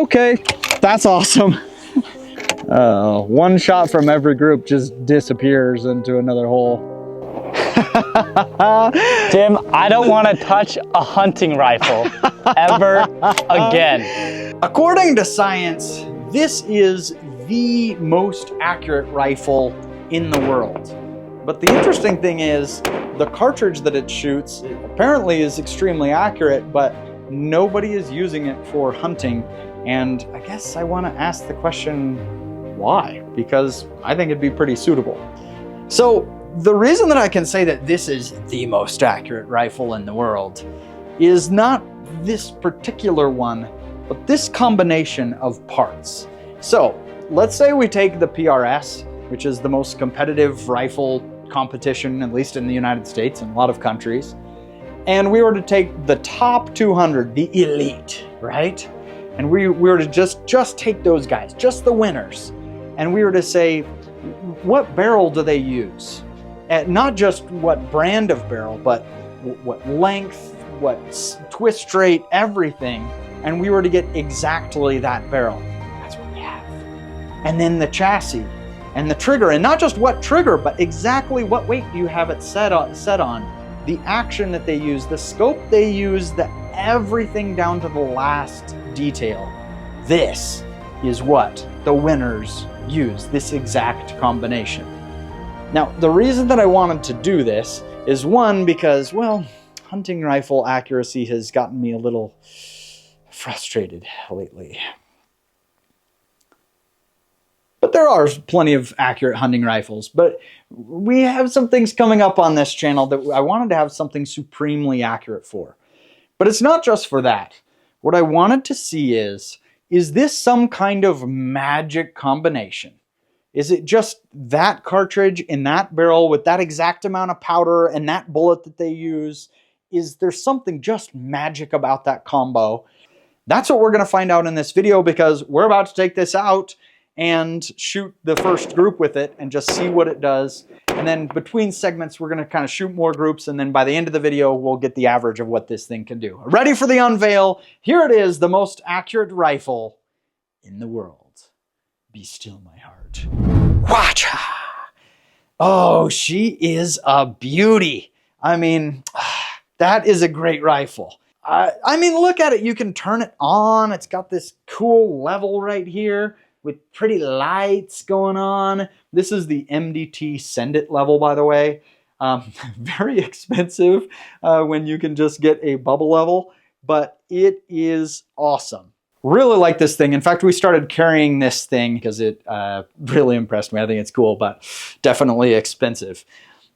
Okay, that's awesome. One shot from every group just disappears into another hole. Tim, I don't want to touch a hunting rifle ever again. According to science, this is the most accurate rifle in the world. But the interesting thing is, the cartridge that it shoots apparently is extremely accurate, but nobody is using it for hunting. And I guess I want to ask the question, why? Because I think it'd be pretty suitable. So the reason that I can say that this is the most accurate rifle in the world is not this particular one, but this combination of parts. So let's say we take the PRS, which is the most competitive rifle competition, at least in the United States and a lot of countries, and we were to take the top 200, the elite, right? And we were to just take those guys, just the winners, and we were to say, what barrel do they use? Not just what brand of barrel, but what length, what twist rate, everything. And we were to get exactly that barrel. That's what we have. And then the chassis and the trigger, and not just what trigger, but exactly what weight do you have it set on, the action that they use, the scope they use, everything down to the last detail. This is what the winners use, this exact combination. Now, the reason that I wanted to do this is, one, because, well, hunting rifle accuracy has gotten me a little frustrated lately. But there are plenty of accurate hunting rifles, but we have some things coming up on this channel that I wanted to have something supremely accurate for. But it's not just for that. What I wanted to see is this some kind of magic combination? Is it just that cartridge in that barrel with that exact amount of powder and that bullet that they use? Is there something just magic about that combo? That's what we're going to find out in this video, because we're about to take this out and shoot the first group with it and just see what it does. And then between segments, we're going to kind of shoot more groups. And then by the end of the video, we'll get the average of what this thing can do. Ready for the unveil? Here it is, the most accurate rifle in the world. Be still, my heart. Watch. Oh, she is a beauty. I mean, that is a great rifle. I mean, look at it. You can turn it on. It's got this cool level right here with pretty lights going on. This is the MDT Send It level, by the way. Very expensive when you can just get a bubble level, but it is awesome. Really like this thing. In fact, we started carrying this thing because it really impressed me. I think it's cool, but definitely expensive.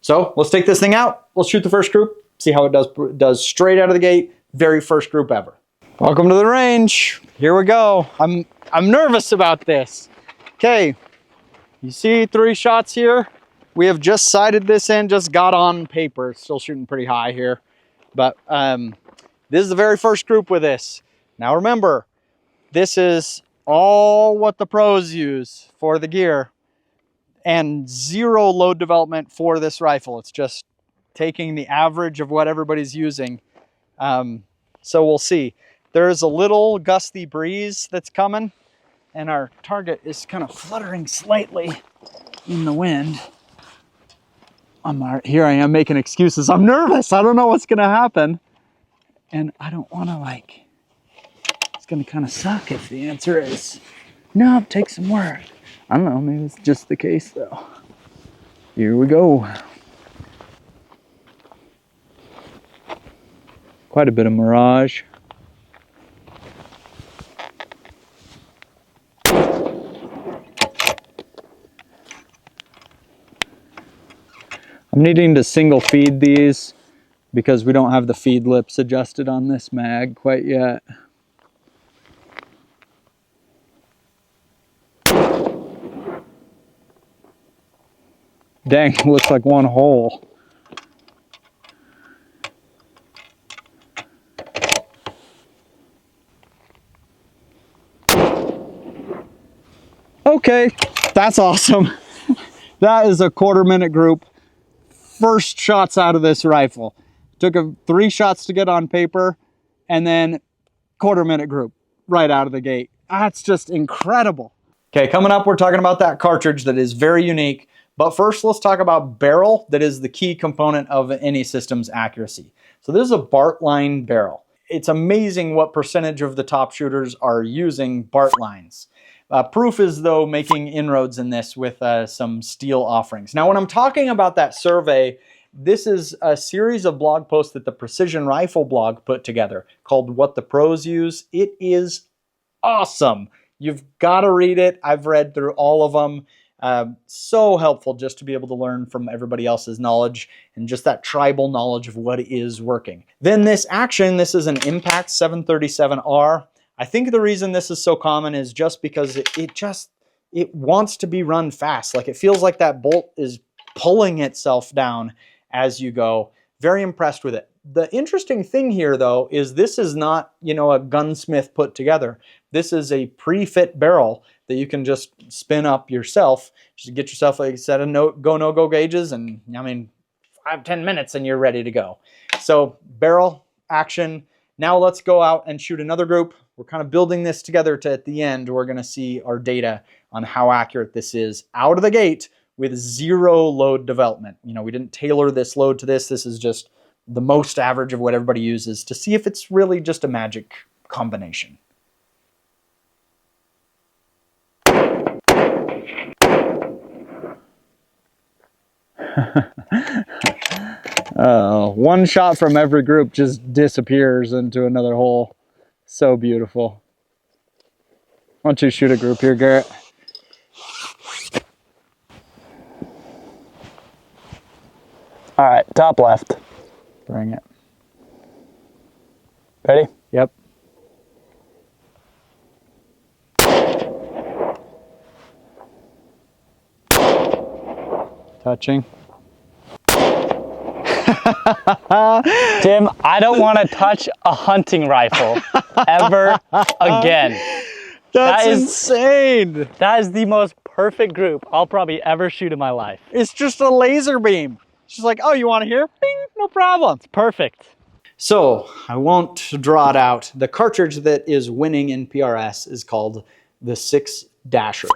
So let's take this thing out. Let's shoot the first group, see how it does straight out of the gate. Very first group ever. Welcome to the range. Here we go. I'm nervous about this. Okay, you see 3 shots here? We have just sighted this in, just got on paper. It's still shooting pretty high here. But this is the very first group with this. Now remember, this is all what the pros use for the gear and 0 load development for this rifle. It's just taking the average of what everybody's using. So we'll see. There's a little gusty breeze that's coming, and our target is kind of fluttering slightly in the wind. Here I am making excuses. I'm nervous. I don't know what's going to happen. And I don't want to it's going to kind of suck if the answer is, no, take some work. I don't know. Maybe it's just the case though. Here we go. Quite a bit of mirage. I'm needing to single feed these because we don't have the feed lips adjusted on this mag quite yet. Dang, it looks like one hole. Okay, that's awesome. That is a 1/4 minute group. First shots out of this rifle. Took 3 shots to get on paper, and then 1/4 minute group right out of the gate. That's just incredible. Okay, coming up, we're talking about that cartridge that is very unique. But first, let's talk about barrel. That is the key component of any system's accuracy. So this is a Bart line barrel. It's amazing what percentage of the top shooters are using Bart lines. Proof is, though, making inroads in this with some steel offerings. Now, when I'm talking about that survey, this is a series of blog posts that the Precision Rifle blog put together called What the Pros Use. It is awesome. You've got to read it. I've read through all of them. So helpful just to be able to learn from everybody else's knowledge and just that tribal knowledge of what is working. Then this action, this is an Impact 737R. I think the reason this is so common is just because it wants to be run fast. Like it feels like that bolt is pulling itself down as you go. Very impressed with it. The interesting thing here, though, is this is not, a gunsmith put together. This is a pre-fit barrel that you can just spin up yourself. Just get yourself a set of no-go gauges, and 5-10 minutes and you're ready to go. So barrel action. Now let's go out and shoot another group. We're kind of building this together to, at the end, we're going to see our data on how accurate this is out of the gate with zero load development. We didn't tailor this load to this. This is just the most average of what everybody uses to see if it's really just a magic combination. One shot from every group just disappears into another hole. So beautiful. Why don't you shoot a group here, Garrett? All right, top left. Bring it. Ready? Yep. Touching. Tim, I don't want to touch a hunting rifle ever again. That's insane. That is the most perfect group I'll probably ever shoot in my life. It's just a laser beam. She's like, oh, you want to hear? Bing, no problem. It's perfect. So I won't draw it out. The cartridge that is winning in PRS is called the 6-Dasher.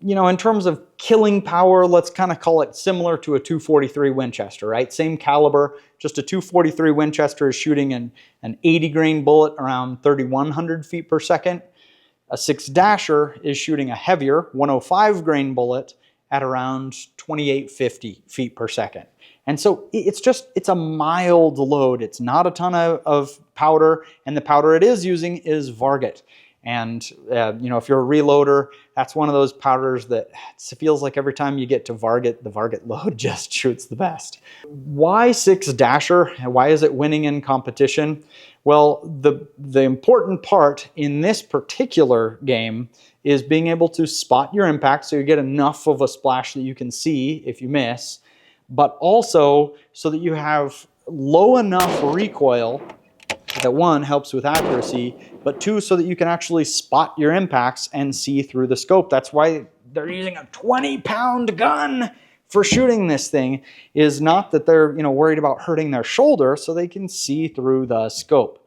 In terms of killing power, let's kind of call it similar to a 243 Winchester, right? Same caliber, just a 243 Winchester is shooting an 80 grain bullet around 3,100 feet per second. A 6-Dasher is shooting a heavier 105 grain bullet at around 2,850 feet per second. And so it's a mild load. It's not a ton of powder, and the powder it is using is Varget. And, if you're a reloader, that's one of those powders that feels like every time you get to Varget, the Varget load just shoots the best. Why 6-Dasher? Why is it winning in competition? Well, the important part in this particular game is being able to spot your impact so you get enough of a splash that you can see if you miss, but also so that you have low enough recoil that, one, helps with accuracy, but two, so that you can actually spot your impacts and see through the scope. That's why they're using a 20-pound gun for shooting this thing, is not that they're worried about hurting their shoulder, so they can see through the scope.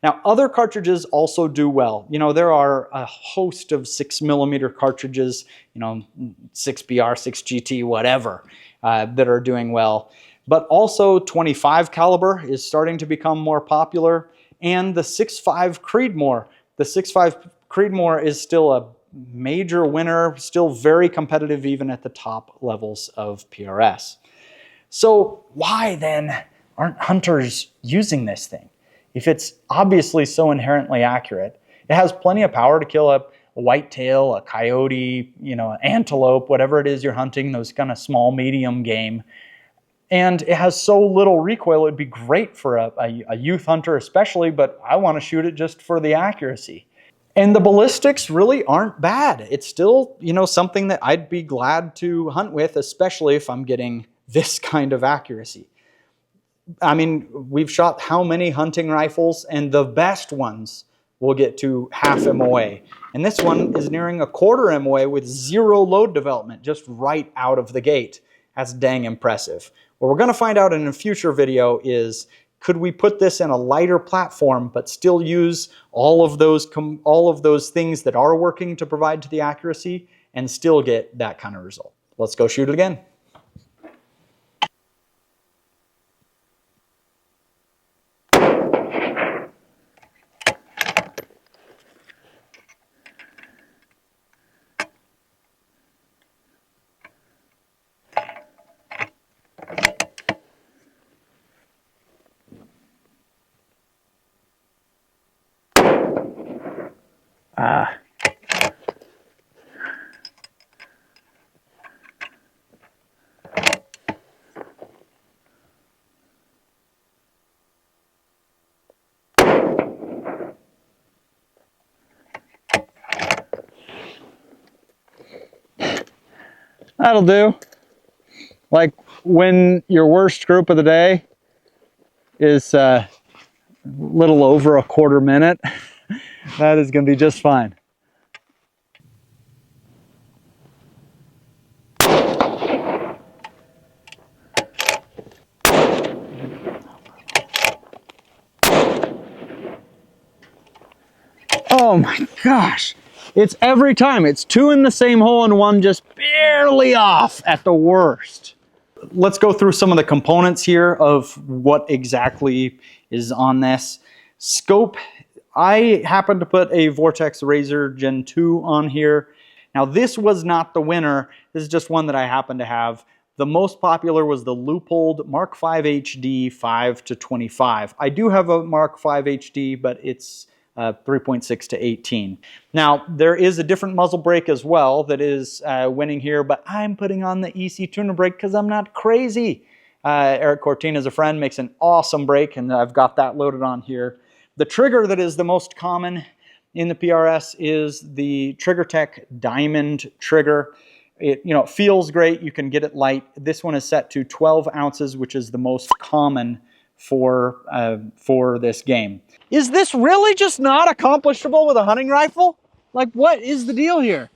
Now, other cartridges also do well. There are a host of 6mm cartridges, 6BR, 6GT, whatever, that are doing well. But also 25 caliber is starting to become more popular, and the 6.5 Creedmoor. The 6.5 Creedmoor is still a major winner, still very competitive even at the top levels of PRS. So why then aren't hunters using this thing? If it's obviously so inherently accurate, it has plenty of power to kill a whitetail, a coyote, an antelope, whatever it is you're hunting, those kind of small, medium game. And it has so little recoil, it'd be great for a youth hunter especially, but I want to shoot it just for the accuracy. And the ballistics really aren't bad. It's still, something that I'd be glad to hunt with, especially if I'm getting this kind of accuracy. I mean, we've shot how many hunting rifles, and the best ones will get to half MOA. And this one is nearing 1/4 MOA with zero load development, just right out of the gate. That's dang impressive. What we're going to find out in a future video is, Could we put this in a lighter platform but still use all of those things that are working to provide to the accuracy and still get that kind of result? Let's go shoot it again. That'll do. Like when your worst group of the day is a little over a quarter minute, that is going to be just fine. Oh my gosh. It's every time. It's two in the same hole and one just barely off at the worst. Let's go through some of the components here of what exactly is on this. Scope, I happened to put a Vortex Razor Gen 2 on here. Now this was not the winner. This is just one that I happen to have. The most popular was the Leupold Mark V HD 5-25. I do have a Mark V HD, but it's 3.6 to 18. Now, there is a different muzzle brake as well that is winning here, but I'm putting on the EC tuner brake because I'm not crazy. Eric Cortina is a friend, makes an awesome brake, and I've got that loaded on here. The trigger that is the most common in the PRS is the TriggerTech Diamond trigger. It feels great. You can get it light. This one is set to 12 ounces, which is the most common for this game. Is this really just not accomplishable with a hunting rifle? Like, what is the deal here?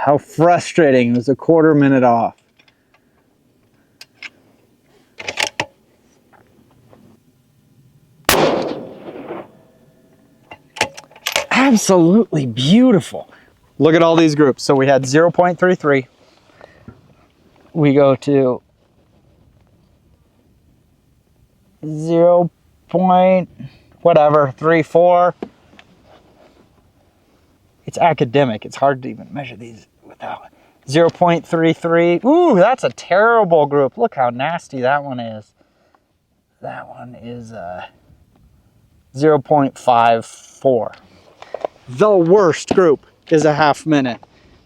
How frustrating. It was a quarter minute off. Absolutely beautiful. Look at all these groups. So we had 0.33. We go to 0.34. It's academic. It's hard to even measure these without 0.33. Ooh, that's a terrible group. Look how nasty that one is. That one is 0.54. The worst group is a half minute,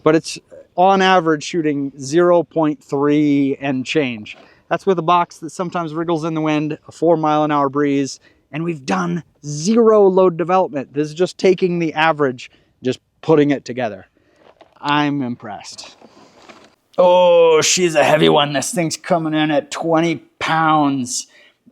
but it's on average shooting 0.3 and change. That's with a box that sometimes wriggles in the wind, a 4-mile-an-hour breeze, and we've done 0 load development. This is just taking the average, just putting it together. I'm impressed. Oh, she's a heavy one. This thing's coming in at 20 pounds.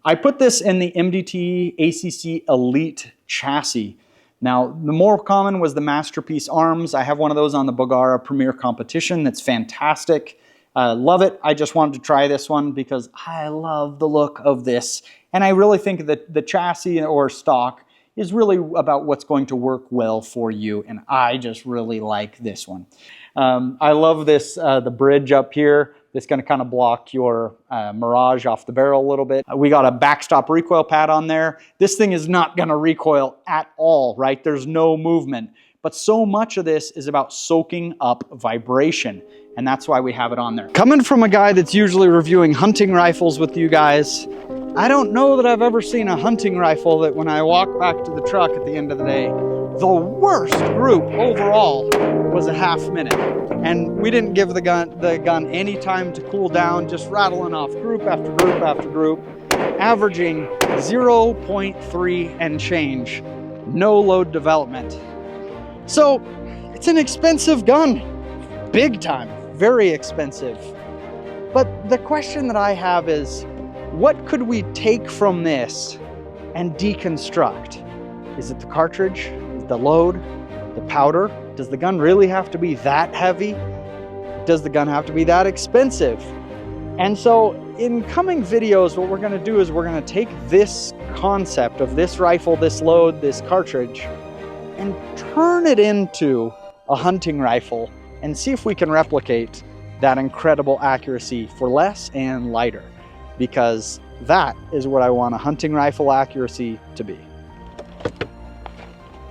I put this in the MDT ACC Elite chassis. Now, the more common was the Masterpiece Arms. I have one of those on the Bogara Premier Competition. That's fantastic. Love it. I just wanted to try this one because I love the look of this. And I really think that the chassis or stock is really about what's going to work well for you. And I just really like this one. I love this, the bridge up here. It's going to kind of block your Mirage off the barrel a little bit. We got a backstop recoil pad on there. This thing is not going to recoil at all, right? There's no movement. But so much of this is about soaking up vibration. And that's why we have it on there. Coming from a guy that's usually reviewing hunting rifles with you guys, I don't know that I've ever seen a hunting rifle that when I walk back to the truck at the end of the day, the worst group overall was a half minute. And we didn't give the gun any time to cool down, just rattling off group after group after group, averaging 0.3 and change, no load development. So it's an expensive gun, big time, very expensive. But the question that I have is, what could we take from this and deconstruct? Is it the cartridge? Is it the load? The powder? Does the gun really have to be that heavy? Does the gun have to be that expensive? And so in coming videos, what we're going to do is we're going to take this concept of this rifle, this load, this cartridge, and turn it into a hunting rifle and see if we can replicate that incredible accuracy for less and lighter, because that is what I want a hunting rifle accuracy to be.